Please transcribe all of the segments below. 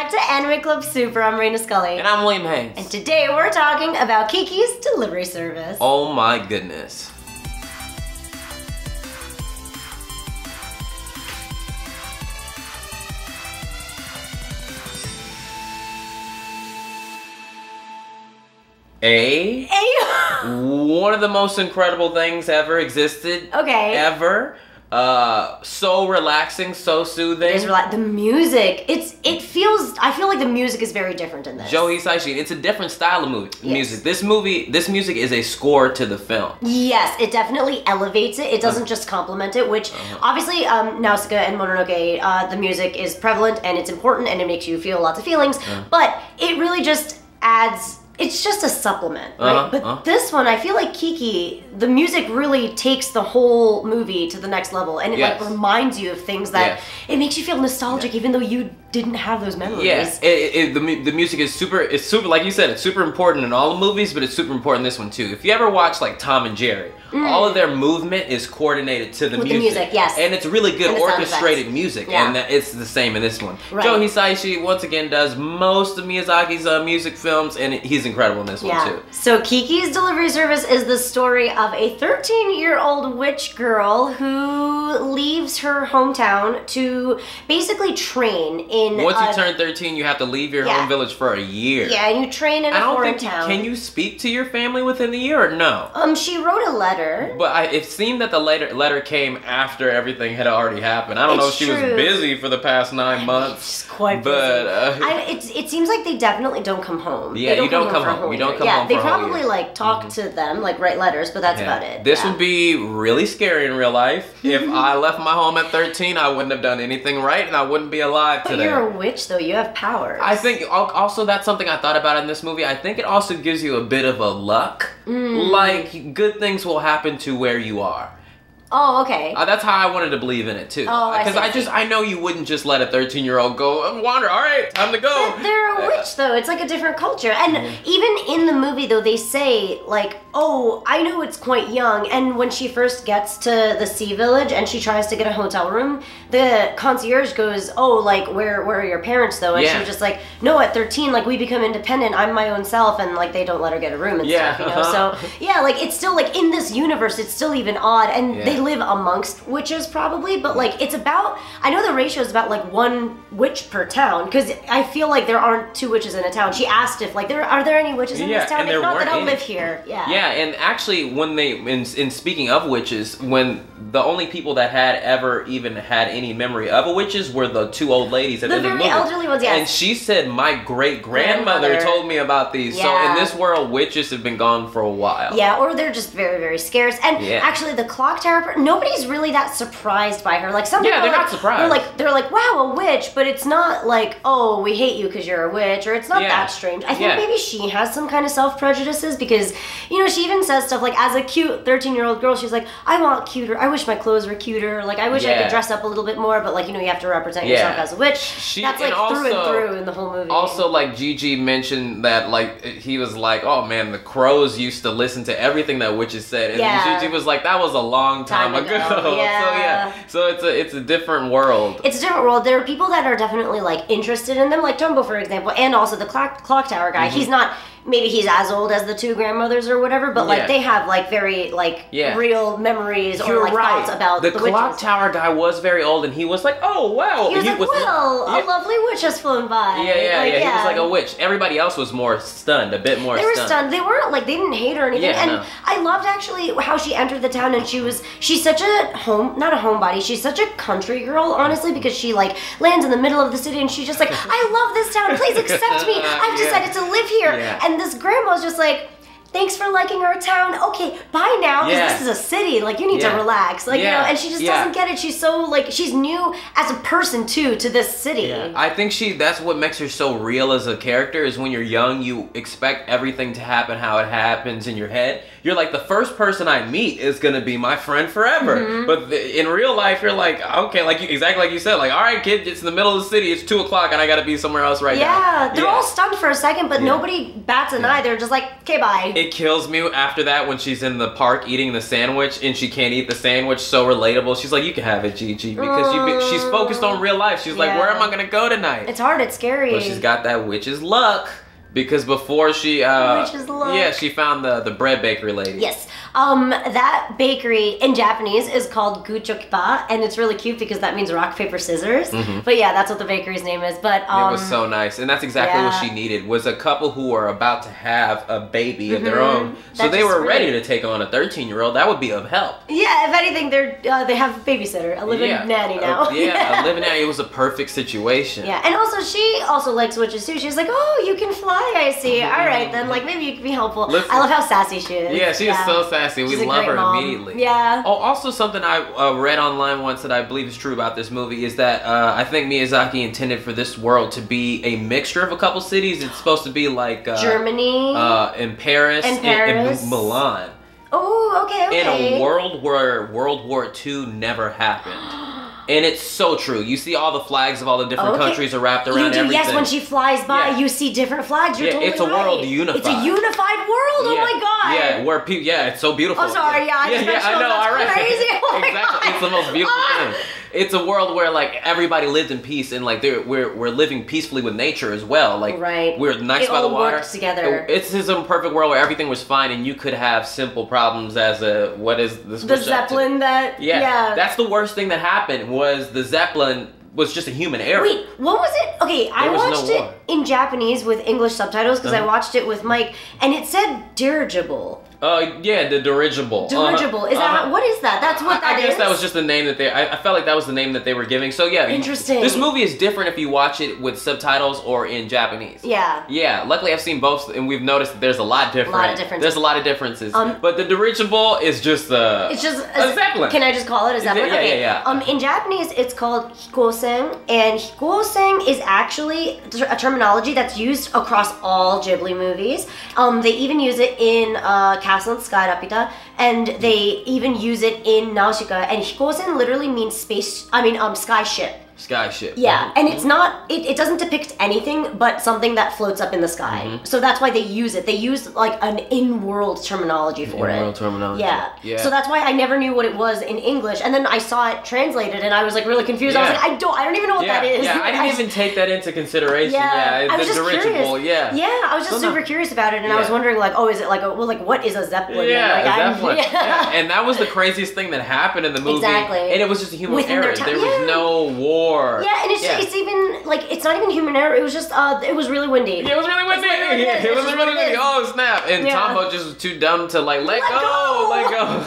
back to Anime Club Super. I'm Reina Scully. And I'm William Haynes. And today we're talking about Kiki'S delivery service. Oh my goodness. One of the most incredible things ever existed. Okay. Ever. So relaxing, so soothing. It is the music. I feel like the music is very different in this. Joe Hisaishi, it's a different style of music. This music is a score to the film. Yes, it definitely elevates it. It doesn't just complement it, which obviously Nausicaa and Mononoke, the music is prevalent and it's important and it makes you feel lots of feelings, but it really just adds. It's just a supplement, right? But this one, I feel like Kiki, the music really takes the whole movie to the next level, and it like reminds you of things that it makes you feel nostalgic, even though you didn't have those memories. Yes, the music is super. It's super, like you said, it's super important in all the movies, but it's super important in this one too. If you ever watch like Tom and Jerry, all of their movement is coordinated to the music. Yes, and it's really good orchestrated music, and it's the same in this one. Right. Joe Hisaishi once again does most of Miyazaki's music films, and he's incredible in this one too. So Kiki'S Delivery Service is the story of a 13-year-old witch girl who leaves her hometown to basically train in. Once you turn 13, you have to leave your home village for a year. Yeah, and you train in a foreign town. Can you speak to your family within the year or no? She wrote a letter. But it seemed that the letter came after everything had already happened. I don't know if she was busy for the past 9 months. She's quite busy. But it seems like they definitely don't come home. Yeah, you don't come home. You don't come home. Yeah, they probably like talk to them, like write letters, but that's about it. This would be really scary in real life. If I left my home at 13, I wouldn't have done anything right, and I wouldn't be alive today. But you're a witch, though. You have powers. I think also that's something I thought about in this movie. I think it also gives you a bit of a luck. Like, good things will happen to where you are. Oh, okay. That's how I wanted to believe in it too. Oh, because I know you wouldn't just let a 13-year-old go wander. All right, time to go. But they're a witch, though. It's like a different culture. And even in the movie, though, they say like, "Oh, I know it's quite young." And when she first gets to the sea village and she tries to get a hotel room, the concierge goes, "Oh, like where are your parents, though?" And she was just like, "No, at 13, like we become independent. I'm my own self," and like they don't let her get a room and stuff, you know. So yeah, like it's still like in this universe, it's still even odd, and they live amongst witches probably, but like it's about, I know the ratio is about like 1 witch per town, because I feel like there aren't 2 witches in a town. She asked if like are there any witches in this town? If not, then I'll live here. Yeah, and actually when they, in speaking of witches, when the only people that had ever even had any memory of a witches were the 2 old ladies at the end of the movie. Elderly ones, yes. And she said, my great-grandmother told me about these. So in this world, witches have been gone for a while. Yeah, or they're just very, very scarce. And actually the clock tower, nobody's really that surprised by her. Like some people they're not surprised. They're like, wow, a witch, but it's not like, oh, we hate you because you're a witch, or it's not that strange. I think maybe she has some kind of self-prejudices, because, you know, she even says stuff like, as a cute 13-year-old girl, she's like, I want cuter, I wish my clothes were cuter, like I wish I could dress up a little bit more, but like, you know, you have to represent yourself as a witch. That's like through and through in the whole movie. Also, like Gigi mentioned that like he was like, oh man, the crows used to listen to everything that witches said, and Gigi was like, that was a long time ago. So it's a different world. It's a different world. There are people that are definitely like interested in them, like Tombo, for example, and also the clock tower guy. He's not, maybe he's as old as the 2 grandmothers or whatever, but like they have like very like real memories or like thoughts about the clock witches. Tower guy was very old, and he was like, oh wow, he was like, well, a lovely witch has flown by. He was like a witch. Everybody else was more stunned, a bit more. They were stunned. They weren't like, they didn't hate her or anything. I loved actually how she entered the town, and she's such a not a homebody. She's such a country girl, honestly, because she like lands in the middle of the city, and she's just like, I love this town. Please accept me. I've decided to live here. And this grandma's just like, thanks for liking our town. Okay, bye now, because this is a city. Like, you need to relax. Like, you know, and she just doesn't get it. She's so, like, she's new as a person, too, to this city. I think that's what makes her so real as a character, is when you're young, you expect everything to happen how it happens in your head. You're like, the first person I meet is going to be my friend forever. But in real life, you're like, okay, like exactly like you said, like, all right, kid, it's in the middle of the city. It's 2 o'clock, and I got to be somewhere else right now. Yeah, they're all stunned for a second, but nobody bats an eye. They're just like, Okay, bye. It kills me after that when she's in the park eating the sandwich and she can't eat the sandwich. So relatable. She's like, you can have it, Gigi, because she's focused on real life. She's like, where am I gonna go tonight? It's hard. It's scary. But she's got that witch's luck. Because before she, she found the bread bakery lady. Yes. That bakery in Japanese is called Guchokipa, and it's really cute because that means rock, paper, scissors. But yeah, that's what the bakery's name is. But it was so nice, and that's exactly what she needed, was a couple who were about to have a baby of their own. So they were ready to take on a 13-year-old. That would be of help. Yeah, if anything, they have a babysitter, a living nanny now. A living nanny. It was a perfect situation. Yeah, and also she also likes witches too. She's like, oh, you can fly, I see. All right, then, like, maybe you can be helpful. Listen, I love how sassy she is. Yeah, she is so sassy. We love her immediately. Yeah. Oh, also something I read online once that I believe is true about this movie is that I think Miyazaki intended for this world to be a mixture of a couple cities. It's supposed to be like Germany, and Paris, and Milan. Oh, okay. In a world where World War II never happened. And it's so true. You see all the flags of all the different countries are wrapped around everything. Yes, when she flies by, you see different flags. You're totally it's a world unified. It's a unified world. Oh my god. Yeah, where people. Yeah, it's so beautiful. Oh, sorry. I know. All right. Crazy. Oh exactly. It's the most beautiful thing. It's a world where like everybody lived in peace and like we're living peacefully with nature as well. Like we're nice by the water. Works together. It's just a perfect world where everything was fine and you could have simple problems as what is this? The Zeppelin that. Yeah. That's the worst thing that happened was the Zeppelin was just a human error. Wait, what was it? Okay, I watched it in Japanese with English subtitles because I watched it with Mike, and it said dirigible. Yeah, the dirigible. Dirigible. Is that what is that? That's what that is? I guess that was just the name that I felt like that was the name that they were giving. So yeah. Interesting. This movie is different if you watch it with subtitles or in Japanese. Yeah. Yeah. Luckily I've seen both and we've noticed that there's a lot different. There's a lot of differences. But the dirigible is just a Zeppelin. Can I just call it a Zeppelin? Yeah. In Japanese it's called hikosen, and hikosen is actually a terminology that's used across all Ghibli movies. They even use it in Castle in the Sky, Rapita, and they even use it in Nausicaa. And hikosen literally means sky ship. Sky ship. Yeah, and it's not, it doesn't depict anything but something that floats up in the sky. So that's why they use it. They use like an in-world terminology for it. In-world terminology. Yeah. So that's why I never knew what it was in English. And then I saw it translated and I was like really confused. I was like, I don't even know what that is. Yeah, I didn't even take that into consideration. I was just curious. Yeah, I was just super curious about it, and I was wondering like, oh, is it like what is a Zeppelin? Yeah, a Zeppelin. And that was the craziest thing that happened in the movie. Exactly. And it was just a human error. There was no war. Yeah, and it's even like it's not even human error. It was just it was really windy. Yeah, it was really windy. It was really windy. Oh snap! And Tombo just was too dumb to like let go.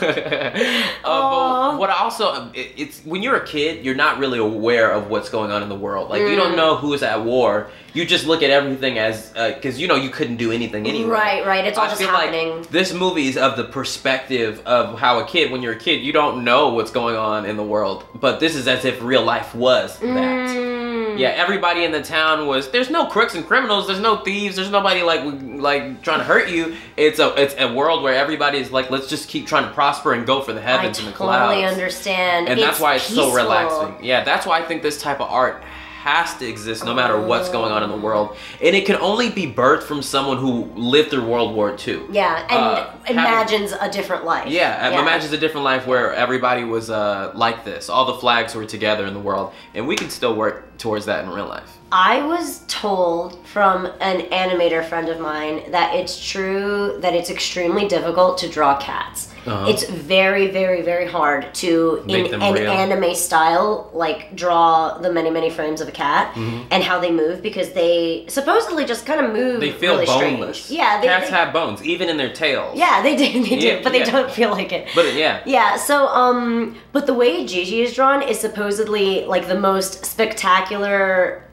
But what also it's when you're a kid, you're not really aware of what's going on in the world. Like you don't know who is at war. You just look at everything as because you couldn't do anything anyway. Right. It's all just happening. Like this movie is of the perspective of how when you're a kid, you don't know what's going on in the world. But this is as if real life was that. Yeah, everybody in the town there's no crooks and criminals, there's no thieves, there's nobody like trying to hurt you. It's a world where everybody's like, let's just keep trying to prosper and go for the heavens and the clouds. I totally understand. And that's why it's peaceful. so relaxing. Yeah, that's why I think this type of art has to exist no matter what's going on in the world. And it can only be birthed from someone who lived through World War II. Yeah, and imagines a different life. Yeah, imagines a different life where everybody was like this. All the flags were together in the world. And we can still work towards that in real life. I was told from an animator friend of mine that it's true that it's extremely difficult to draw cats. It's very, very, very hard to, in an anime style, like draw the many frames of a cat and how they move, because they supposedly just kind of move. They feel really boneless. Strange. Yeah, cats have bones, even in their tails. Yeah, they do, but they don't feel like it. But yeah. Yeah, so but the way Gigi is drawn is supposedly like the most spectacular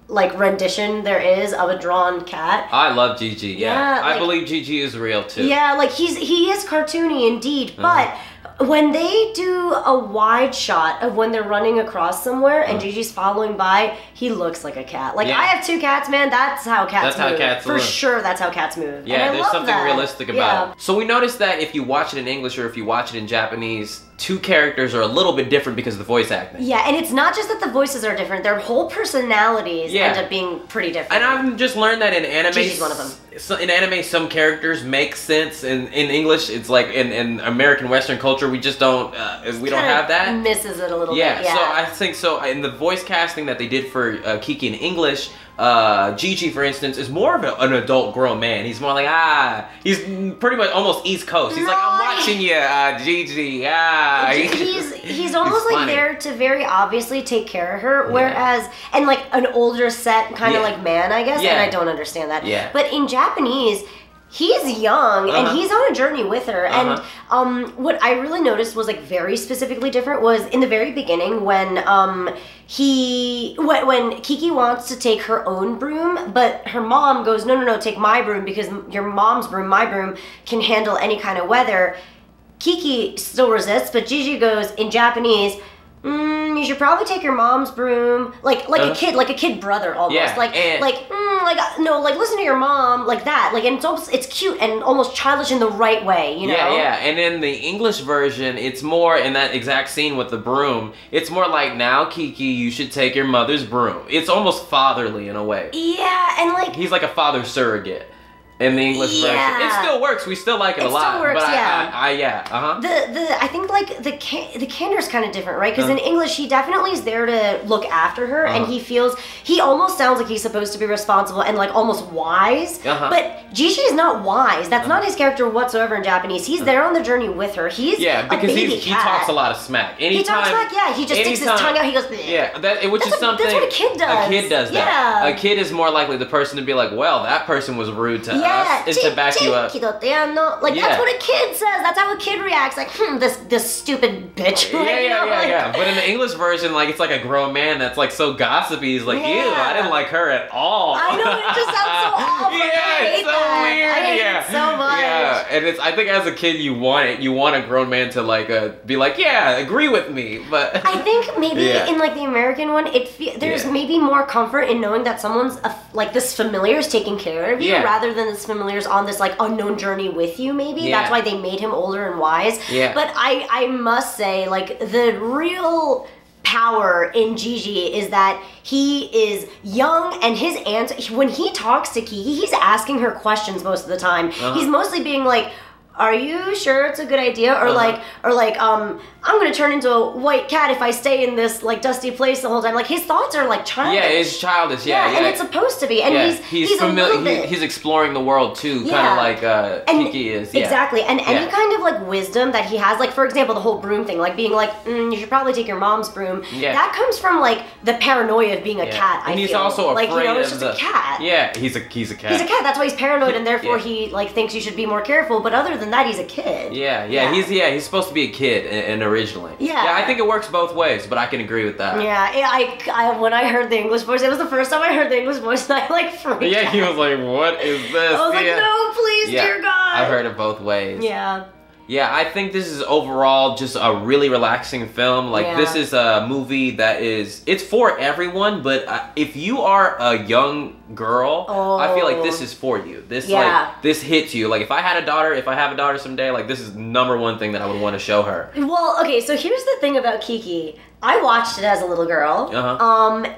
like rendition there is of a drawn cat. I love Gigi. Yeah, I like, believe Gigi is real too. Yeah, like he is cartoony indeed, but when they do a wide shot of when they're running across somewhere and Gigi's following by, he looks like a cat. Like I have 2 cats, man. That's how cats move. For sure, that's how cats move. Yeah, and there's something realistic about it. So we noticed that if you watch it in English or if you watch it in Japanese, two characters are a little bit different because of the voice acting. Yeah, and it's not just that the voices are different; their whole personalities end up being pretty different. And I've just learned that in anime, Gigi's one of them. So in anime, some characters make sense. In English, it's like in American Western culture, we just don't we don't have that. Misses it a little bit. Yeah, so I think so. In the voice casting that they did for Kiki in English, Gigi, for instance, is more of an adult grown man. He's more like, he's pretty much almost East Coast. He's like, I'm watching you, Gigi, He's almost like there to very obviously take care of her, whereas, and like an older set kind of like man, I guess, and I don't understand that. Yeah. But in Japanese, he's young and he's on a journey with her. And what I really noticed was like very specifically different was in the very beginning when when Kiki wants to take her own broom, but her mom goes, no, take my broom because your mom's broom, my broom, can handle any kind of weather. Kiki still resists, but Gigi goes in Japanese, you should probably take your mom's broom, like a kid brother almost, listen to your mom, like that, like, and it's cute and almost childish in the right way, you know? Yeah, and in the English version, it's more in that exact scene with the broom. It's more like, now Kiki, you should take your mother's broom. It's almost fatherly in a way. Yeah, and like he's like a father surrogate. In the English version, it still works. We still like it a lot. It still works, but I I think like the cander's kind of different, right? Because in English, he definitely is there to look after her, and he almost sounds like he's supposed to be responsible and like almost wise. But Gigi is not wise. That's not his character whatsoever in Japanese. He's there on the journey with her. He's because he talks a lot of smack. He talks smack. Yeah, he just sticks his tongue out. He goes. Which is something. That's what a kid does. A kid does that. Yeah. A kid is more likely the person to be like, well, that person was rude to us. And to back you up. That's what a kid says. That's how a kid reacts. Like, this stupid bitch. Yeah. But in the English version, like, it's like a grown man that's like so gossipy. He's like, ew, I didn't like her at all. I know, it just sounds so awful. It's so weird. I hate it so much. Yeah, and I think as a kid you want it. You want a grown man to like be like, yeah, agree with me. But I think maybe in like the American one, there's maybe more comfort in knowing that someone's like this familiar is taking care of you rather than this familiar's on this like unknown journey with you. Maybe that's why they made him older and wise. But I must say, like, the real power in Gigi is that he is young, and his answer when he talks to Kiki, he's asking her questions most of the time. He's mostly being like, are you sure it's a good idea? Or I'm gonna turn into a white cat if I stay in this like dusty place the whole time. Like, his thoughts are like childish. Yeah, it's childish. Yeah, and it's supposed to be. And he's familiar. He's exploring the world too, kind of like Kiki is. Yeah. Exactly. And any kind of like wisdom that he has, like for example, the whole broom thing, like being like, you should probably take your mom's broom. Yeah. That comes from like the paranoia of being a cat. And he's also afraid it's just a cat. Yeah, he's a cat. He's a cat. That's why he's paranoid, and therefore he like thinks you should be more careful. But other than that, he's a kid. Yeah. He's supposed to be a kid and originally. Yeah, I think it works both ways, but I can agree with that. Yeah, I when I heard the English voice, it was the first time I heard the English voice, and I like freaked out. He was like, what is this? I was like, no, please, dear God. I've heard it both ways. Yeah. Yeah, I think this is overall just a really relaxing film. Like, this is a movie that it's for everyone, but if you are a young girl, I feel like this is for you. This hits you. Like, if I have a daughter someday, like, this is number one thing that I would want to show her. Well, okay, so here's the thing about Kiki. I watched it as a little girl,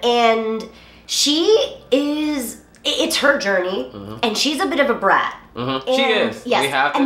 and it's her journey, and she's a bit of a brat. She is. Yes, we have to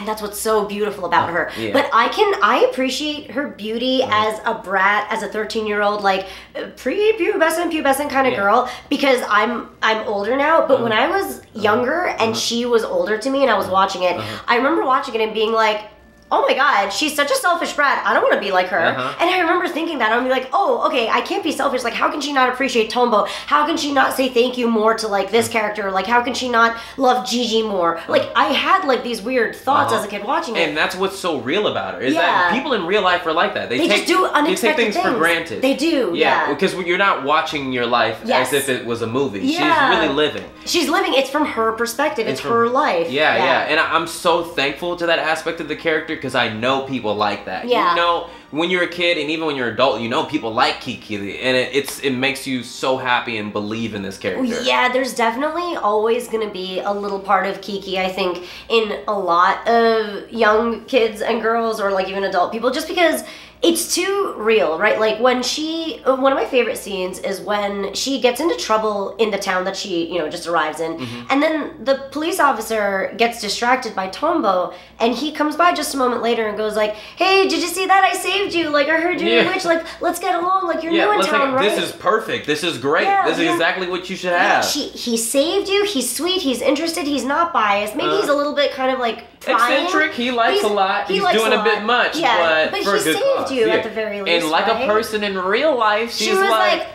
that's what's so beautiful about her. But I appreciate her beauty as a brat, as a 13-year-old, like pre-pubescent kind of girl, because I'm older now. But when I was younger and she was older to me and I was watching it, I remember watching it and being like, oh my God, she's such a selfish brat. I don't want to be like her. And I remember thinking that. I'd be like, oh, okay, I can't be selfish. Like, how can she not appreciate Tombo? How can she not say thank you more to, like, this character? Like, how can she not love Gigi more? Like, I had, like, these weird thoughts as a kid watching it. And that's what's so real about her, is that people in real life are like that. They just do unexpected things for granted. They do, because you're not watching your life as if it was a movie. She's really living. She's living. It's from her perspective. It's her life. Yeah. And I'm so thankful to that aspect of the character, because I know people like that. Yeah. You know, when you're a kid and even when you're an adult, you know people like Kiki, and it makes you so happy and believe in this character. Yeah, there's definitely always going to be a little part of Kiki, I think, in a lot of young kids and girls, or like even adult people, just because it's too real, right? Like when one of my favorite scenes is when she gets into trouble in the town that she, just arrives in. And then the police officer gets distracted by Tombo, and he comes by just a moment later and goes like, hey, did you see that? I saved you. Like, I heard you're a witch. Like, let's get along. Like, you're new in town, right? This is perfect. This is great. This is exactly what you should have. He saved you. He's sweet. He's interested. He's not biased. Maybe he's a little bit kind of like prying. Eccentric. He likes a lot. He's doing a bit much, but for a good cause. You at the very least, and like a person in real life, she was like,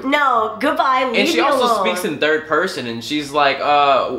no, goodbye, leave and she me also alone. speaks in third person, and she's like,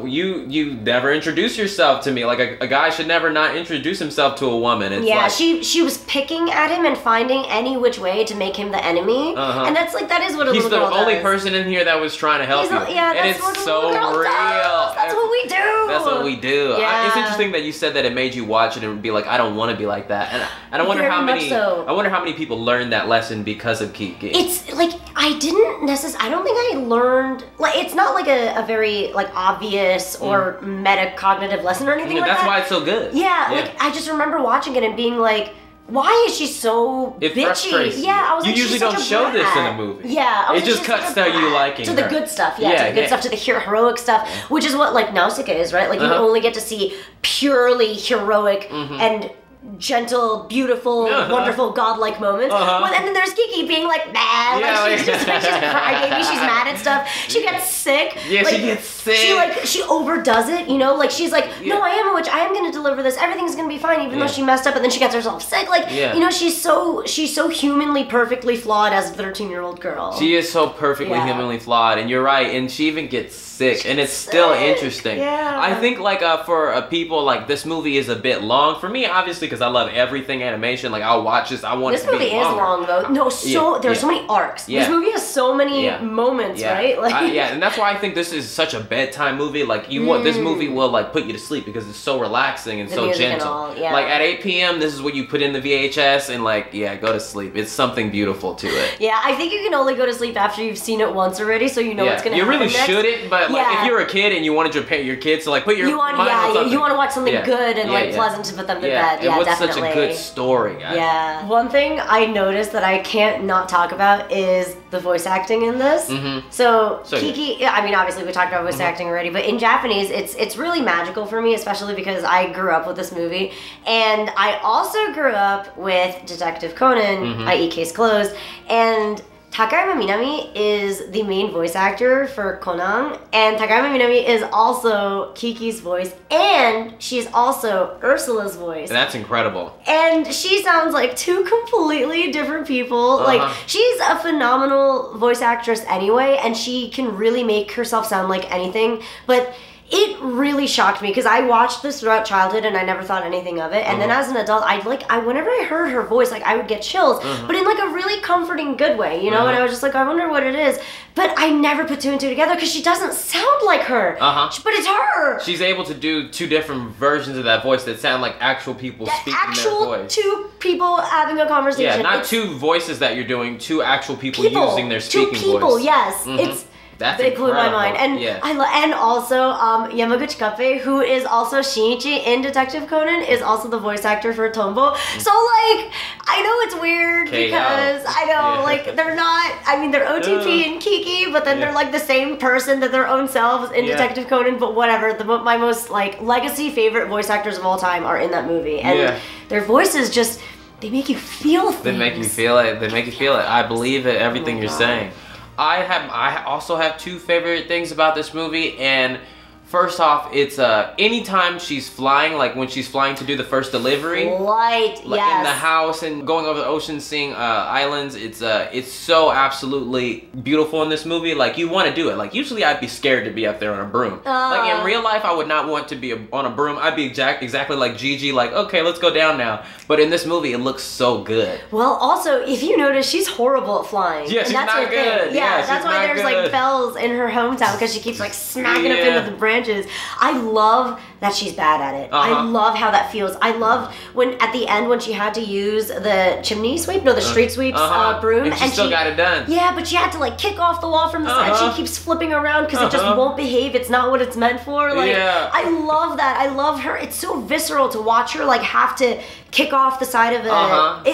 you never introduce yourself to me. Like a guy should never not introduce himself to a woman. It's like, she was picking at him and finding any which way to make him the enemy, and that is what a little girl does. He's the only person in here that was trying to help you. And it's so real. That's what we do. That's what we do. Yeah. It's interesting that you said that it made you watch it and be like, I don't want to be like that. And I wonder how many people learned that lesson because of Kiki. It's like I don't think I learned, like, it's not like a very like obvious or metacognitive lesson or anything like that. That's why it's so good. Yeah, like I just remember watching it and being like, why is she so it bitchy? Frustrates you. I was you like, usually don't show this in a movie. Yeah, it just cuts to you liking to the good stuff. To the good stuff, to the heroic stuff, which is what like Nausicaa is, right? Like you only get to see purely heroic and gentle, beautiful, wonderful, godlike moments. And then there's Kiki being like mad, she's crybaby, she's mad at stuff. She gets sick. Yeah, she gets sick. She overdoes it, like she's like, no, I am a witch. I am gonna deliver this. Everything's gonna be fine, even though she messed up, and then she gets herself sick. Like, she's so humanly, perfectly flawed as a 13-year-old girl. She is so perfectly humanly flawed, and you're right. And she even gets sick, and it's still interesting. Yeah. I think like for people, like this movie is a bit long for me, obviously, because I love everything animation. Like I'll watch this. I want it to be This movie is long though. No, there's so many arcs. This movie has so many moments, right? Like and that's why I think this is such a bedtime movie. Like this movie will like put you to sleep because it's so relaxing and so gentle. Like at 8 p.m. this is what you put in the VHS and like go to sleep. It's something beautiful to it. Yeah, I think you can only go to sleep after you've seen it once already, so you know what's gonna happen. You really next. shouldn't, but like if you're a kid and you wanted your kids to like put your mind on something. You want to watch something good and like pleasant to put them to bed. Yeah, what's definitely. such a good story. Yeah. One thing I noticed that I can't not talk about is the voice acting in this. So Kiki, I mean, obviously we talked about voice acting already, but in Japanese, it's really magical for me, especially because I grew up with this movie, and I also grew up with Detective Conan, i.e. Case Closed, and Takayama Minami is the main voice actor for Conan, and Takayama Minami is also Kiki's voice, and she's also Ursula's voice. And that's incredible. And she sounds like two completely different people. Like, she's a phenomenal voice actress anyway, and she can really make herself sound like anything, but it really shocked me because I watched this throughout childhood and I never thought anything of it. And then as an adult, whenever I heard her voice, like I would get chills, but in like a really comforting, good way, And I was just like, I wonder what it is. But I never put two and two together because she doesn't sound like her. But it's her. She's able to do two different versions of that voice that sound like actual people speaking their voice. Two people having a conversation. Yeah, not two voices that you're doing, two actual people using their speaking voice. Two people, yes. They blew my mind. And and also Yamaguchi Kappei, who is also Shinichi in Detective Conan, is also the voice actor for Tombo. So like, I know it's weird because I know like they're not, I mean they're OTP and Kiki, but then they're like the same person that their own selves in Detective Conan, but whatever. My most like legacy favorite voice actors of all time are in that movie. And their voices just, they make you feel things. They make you feel it. I believe it, everything you're saying. I also have two favorite things about this movie, and first off, it's anytime she's flying, like when she's flying to do the first delivery, in the house and going over the ocean, seeing islands, it's so absolutely beautiful in this movie. Like you want to do it. Like usually I'd be scared to be up there on a broom. Like in real life, I would not want to be on a broom. I'd be exactly like Gigi, like okay, let's go down now. But in this movie, it looks so good. Well, also, if you notice, she's horrible at flying. Yeah, she's not good. Yeah, that's why there's like bells in her hometown because she keeps like smacking up into the brim. branches. I love that she's bad at it. I love how that feels. I love when at the end when she had to use the chimney sweep, no, the street sweeps broom, and she still got it done. Yeah, but she had to like kick off the wall from the side. She keeps flipping around because it just won't behave. It's not what it's meant for. Like, I love that. I love her. It's so visceral to watch her like have to kick off the side of it. Like,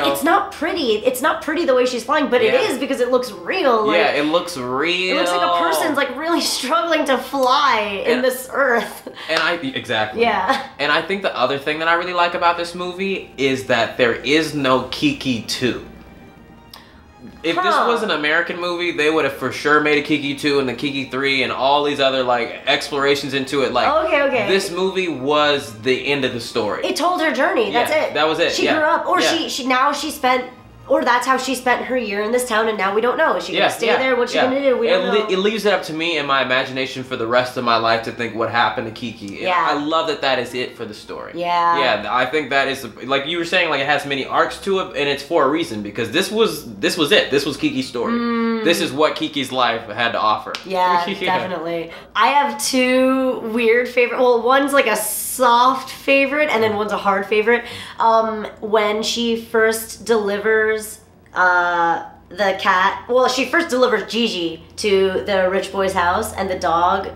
it's not pretty. It's not pretty the way she's flying, but it is because it looks real. Like, it looks real. It looks like a person's like really struggling to fly in this earth. And exactly. Yeah. And I think the other thing that I really like about this movie is that there is no Kiki 2. If this was an American movie, they would have for sure made a Kiki 2 and the Kiki 3 and all these other like explorations into it. Like, this movie was the end of the story. It told her journey. That's it. That was it. She grew up, or she spent. Or that's how she spent her year in this town, and now we don't know. Is she gonna stay there? What's she gonna do? We don't know. It leaves it up to me and my imagination for the rest of my life to think what happened to Kiki. Yeah. I love that is it for the story. Yeah. Yeah, I think that is, like you were saying, like it has many arcs to it, and it's for a reason, because this was it. This was Kiki's story. This is what Kiki's life had to offer. Yeah, definitely. I have two weird favorite. Well, one's like a soft favorite, and then one's a hard favorite. When she first delivers the cat. Well, she first delivers Gigi to the rich boy's house, and the dog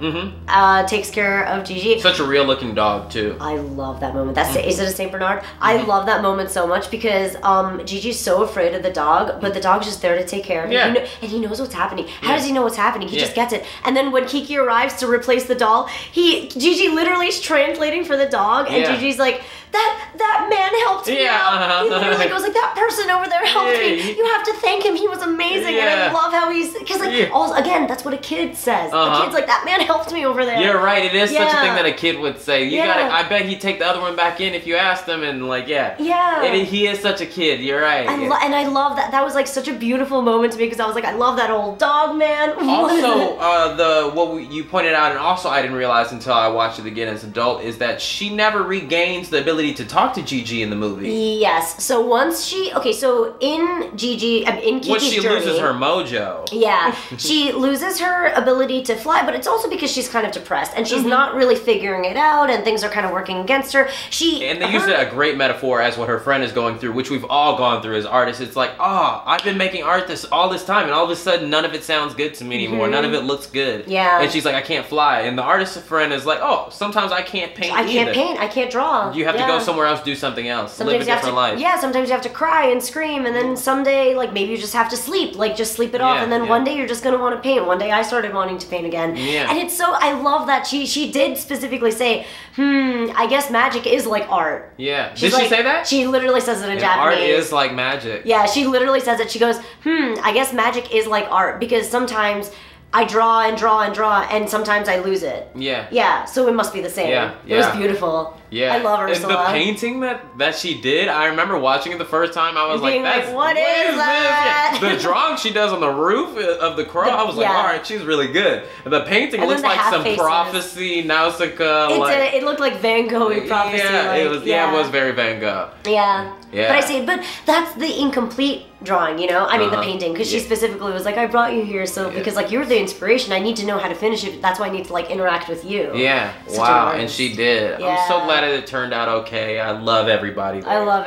takes care of Gigi. Such a real looking dog too. I love that moment. Is it a Saint Bernard? I love that moment so much because Gigi's so afraid of the dog, but the dog's just there to take care of him. And he knows what's happening. How does he know what's happening? He just gets it. And then when Kiki arrives to replace the doll, Gigi literally is translating for the dog, and Gigi's like, that man helped me out. He literally goes like, that person over there helped me. You have to thank him. He was amazing. And I love how he's, because like, again, that's what a kid says. The kid's like, that man helped me over there. You're right. It is such a thing that a kid would say. You gotta, I bet he'd take the other one back in if you asked him, and like, he is such a kid. You're right. And I love that. That was like such a beautiful moment to me because I was like, I love that old dog man. Also, what you pointed out, and also I didn't realize until I watched it again as an adult, is that she never regains the ability to talk to Gigi in the movie. Yes. So once so in Kiki's when she journey, loses her mojo. Yeah. She loses her ability to fly, but it's also because she's kind of depressed and she's not really figuring it out, and things are kind of working against her. And they use a great metaphor as what her friend is going through, which we've all gone through as artists. It's like, I've been making art all this time, and all of a sudden none of it sounds good to me anymore. None of it looks good. Yeah. And she's like, I can't fly. And the artist friend is like, sometimes I can't paint I can't paint. I can't draw. You have to go somewhere else, do something else, sometimes live a different life. Yeah, sometimes you have to cry and scream, and then someday, like, maybe you just have to sleep. Like, just sleep it off, and then one day you're just going to want to paint. One day I started wanting to paint again. Yeah. And it's so, I love that she did specifically say, I guess magic is like art. Yeah. Did she say that? She literally says it in Japanese. Art is like magic. Yeah, she literally says it. She goes, I guess magic is like art, because sometimes I draw and draw and draw, and sometimes I lose it. Yeah. Yeah, so it must be the same. Yeah. It was beautiful. Yeah. I love Ursula. And the painting that she did, I remember watching it the first time, I was like, what is that? The drawing she does on the roof of the crow, I was like, alright, she's really good. And the painting looks like some prophecy, Nausicaa. It looked like Van Gogh prophecy. Yeah, it was very Van Gogh. Yeah. Yeah. But that's the incomplete drawing, you know? I mean, the painting, because she specifically was like, I brought you here because, like, you're the inspiration. I need to know how to finish it. That's why I need to, like, interact with you. Yeah. Wow. And she did. Yeah. I'm so glad it turned out okay. I love everybody there. I love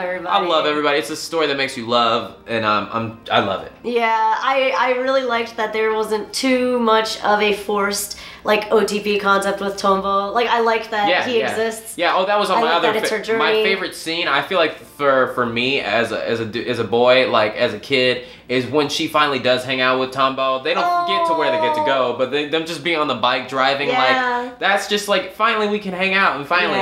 everybody. It's a story that makes you love, and I love it. Yeah. I really liked that there wasn't too much of a forced, like, OTP concept with Tombo. Like, I liked that he exists. Yeah. That was on my other my favorite scene. I feel like for me as a boy, like as a kid, is when she finally does hang out with Tombo. They don't get to where they get to go, but them just being on the bike driving, like that's just like finally we can hang out, and finally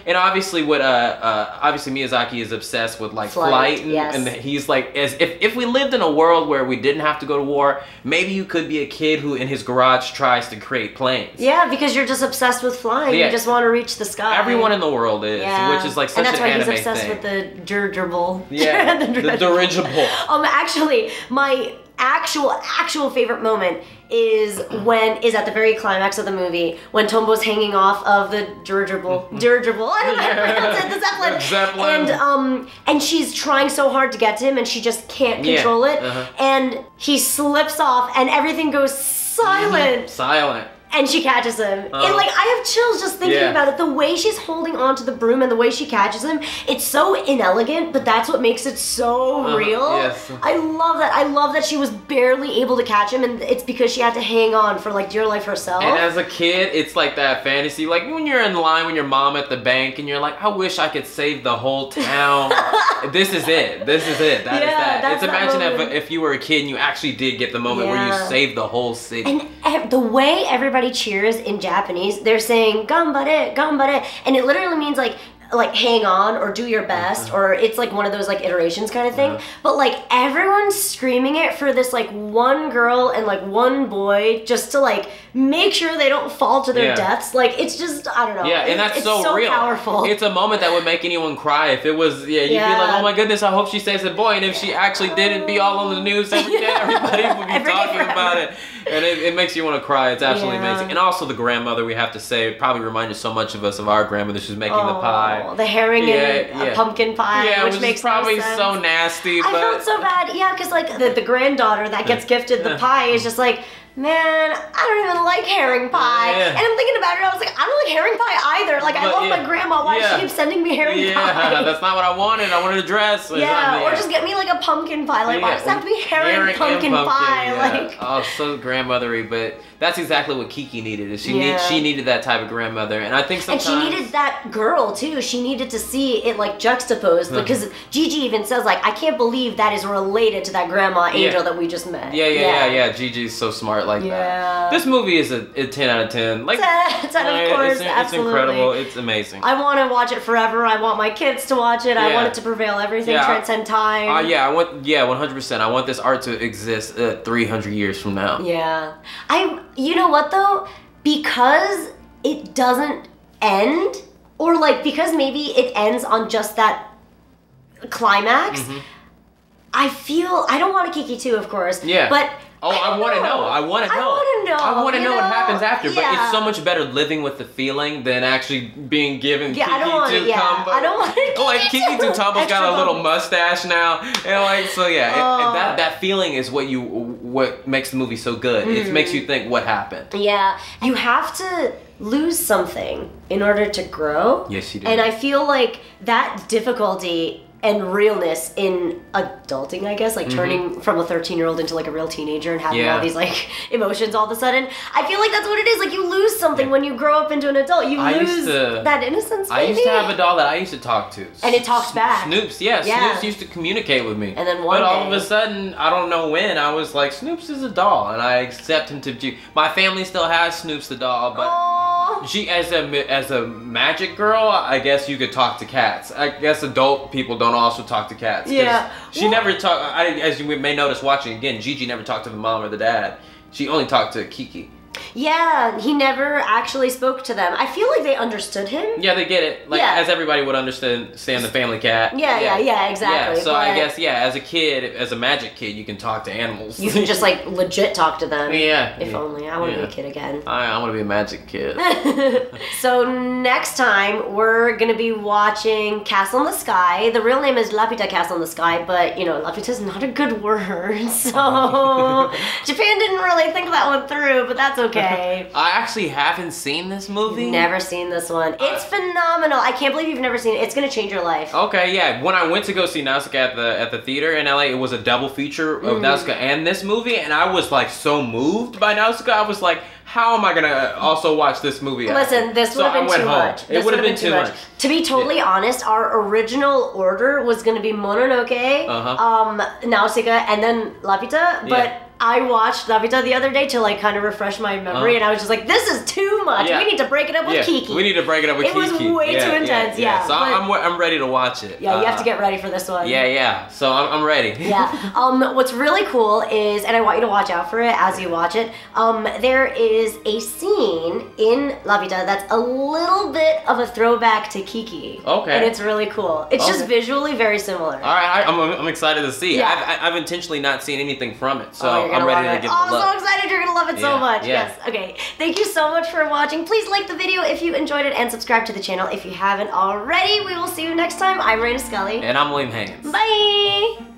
and obviously obviously Miyazaki is obsessed with like flight and he's like, as if we lived in a world where we didn't have to go to war, maybe you could be a kid who in his garage tries to create planes. Yeah, because you're just obsessed with flying. You just want to reach the sky. Everyone in the world is, which is like such an anime thing. And that's why he's obsessed with the dirigible. Yeah, the dirigible. Actually, my actual favorite moment is at the very climax of the movie when Tombo's hanging off of the dirigible. I don't know how to pronounce it. The Zeppelin. And she's trying so hard to get to him, and she just can't control it. And he slips off, and everything goes silent. Silent. and she catches him. And like, I have chills just thinking about it. The way she's holding on to the broom and the way she catches him, it's so inelegant, but that's what makes it so real. Yes. I love that. I love that she was barely able to catch him, and it's because she had to hang on for like dear life herself. And as a kid, it's like that fantasy, like when you're in line with your mom at the bank and you're like, I wish I could save the whole town. This is it. This is it. That is that. It's imagine if you were a kid and you actually did get the moment where you saved the whole city. And the way everybody cheers in Japanese, they're saying "Ganbare, ganbare," and it literally means like hang on or do your best, or it's like one of those like iterations kind of thing. But like everyone's screaming it for this like one girl and like one boy just to like make sure they don't fall to their deaths. Like it's just, I don't know. Yeah, and that's it's so real. Powerful. It's a moment that would make anyone cry if it was. You'd be like, oh my goodness, I hope she saves the boy. And if she actually did, it'd be all on the news every day. Everybody would be talking about it. And it makes you want to cry. It's absolutely amazing. And also the grandmother, we have to say, probably reminded so much of us of our grandmother. She was making the pie. The herring and a pumpkin pie, which makes probably no sense. so nasty. I felt so bad. Yeah, because like the granddaughter that gets gifted the pie is just like, man, I don't even like herring pie. And I'm thinking about it, I was like, I don't like herring pie either. Like, I love my grandma. Why does she keep sending me herring pie? That's not what I wanted. I wanted a dress. Or just get me like a pumpkin pie. Like, why does it have to be herring pumpkin pie? Like, oh, so grandmothery. But that's exactly what Kiki needed. Is she needed that type of grandmother. And I think sometimes... And she needed that girl, too. She needed to see it, like, juxtaposed. Because Gigi even says, like, I can't believe that is related to that grandma angel that we just met. Yeah. Gigi's so smart like that. This movie is a 10 out of 10. Like, 10 of course, it's incredible. It's amazing. I want to watch it forever. I want my kids to watch it. I want it to prevail everything, transcend time. I want 100%. I want this art to exist 300 years from now. Yeah. You know what though? Because it doesn't end, or like because maybe it ends on just that climax, I don't want a Kiki 2, of course. But I want to know. I want to know. I want to know what happens after. But it's so much better living with the feeling than actually being given Kiki 2 combo. I don't want it. Like Kiki 2 combo's got a little mustache now, and like that feeling is what makes the movie so good. It makes you think what happened. Yeah, you have to lose something in order to grow. Yes, you do. And I feel like that difficulty and realness in adulting, I guess, like turning from a 13-year-old into like a real teenager and having all these like emotions all of a sudden. I feel like that's what it is. Like you lose something when you grow up into an adult. You lose that innocence. Maybe. I used to have a doll that I used to talk to, and it talks back. Snoops, Snoops used to communicate with me. And then but all of a sudden, I don't know when, I was like, Snoops is a doll, and I accept him to be. My family still has Snoops the doll, but she as a magic girl, I guess you could talk to cats. I guess adult people don't also talk to cats. She never talked, as you may notice watching again, Gigi never talked to the mom or the dad. She only talked to Kiki. Yeah, he never actually spoke to them. I feel like they understood him. Yeah, they get it. Like, as everybody would understand the family cat. Yeah, exactly. Yeah, so I guess, as a kid, as a magic kid, you can talk to animals. You can just, like, legit talk to them. If only. I want to be a kid again. I want to be a magic kid. So next time, we're going to be watching Castle in the Sky. The real name is Lapita Castle in the Sky, but, you know, Lapita is not a good word, so Japan didn't really think that one through, but that's okay. I actually haven't seen this movie. You've never seen this one. It's phenomenal. I can't believe you've never seen it. It's gonna change your life. Okay, yeah. When I went to go see Nausicaa at the theater in LA, it was a double feature of Nausicaa and this movie, and I was like so moved by Nausicaa. I was like, how am I gonna also watch this movie? Listen, this would have been too much. It would have been too much. To be totally honest, our original order was gonna be Mononoke, Nausicaa, and then Lapita, but I watched Lapita the other day to like kind of refresh my memory, and I was just like, this is too much. We need to break it up with Kiki. We need to break it up with Kiki. It was way too intense, So I'm ready to watch it. Yeah, you have to get ready for this one. Yeah. So I'm ready. What's really cool is, and I want you to watch out for it as you watch it, there is a scene in Lapita that's a little bit of a throwback to Kiki. Okay. And it's really cool. It's just visually very similar. All right, I'm excited to see. I've intentionally not seen anything from it, so I'm ready to give it a look. I'm so excited you're gonna love it so much. Yes. Okay. Thank you so much for watching. Please like the video if you enjoyed it and subscribe to the channel if you haven't already. We will see you next time. I'm Reina Scully. And I'm William Haynes. Bye.